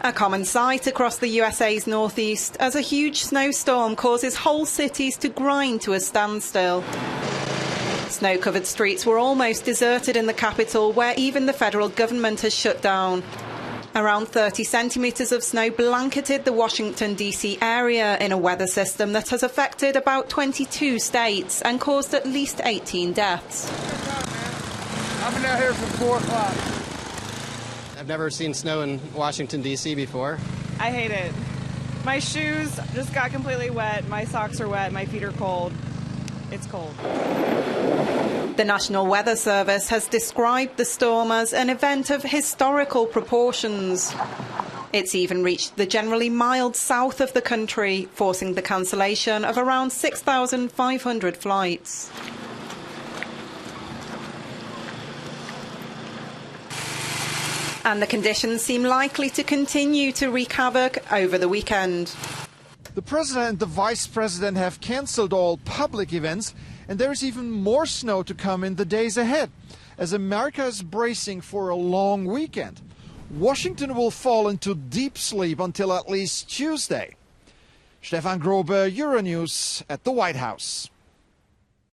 A common sight across the USA's northeast as a huge snowstorm causes whole cities to grind to a standstill. Snow-covered streets were almost deserted in the capital, where even the federal government has shut down. Around 30 centimetres of snow blanketed the Washington, D.C. area in a weather system that has affected about 22 states and caused at least 18 deaths. I've been out here from 4 o'clock. I've never seen snow in Washington, D.C. before. I hate it. My shoes just got completely wet. My socks are wet. My feet are cold. It's cold. The National Weather Service has described the storm as an event of historical proportions. It's even reached the generally mild south of the country, forcing the cancellation of around 6,500 flights. And the conditions seem likely to continue to wreak havoc over the weekend. The president and the vice president have cancelled all public events, and there is even more snow to come in the days ahead, as America is bracing for a long weekend. Washington will fall into deep sleep until at least Tuesday. Stefan Grobe, Euronews at the White House.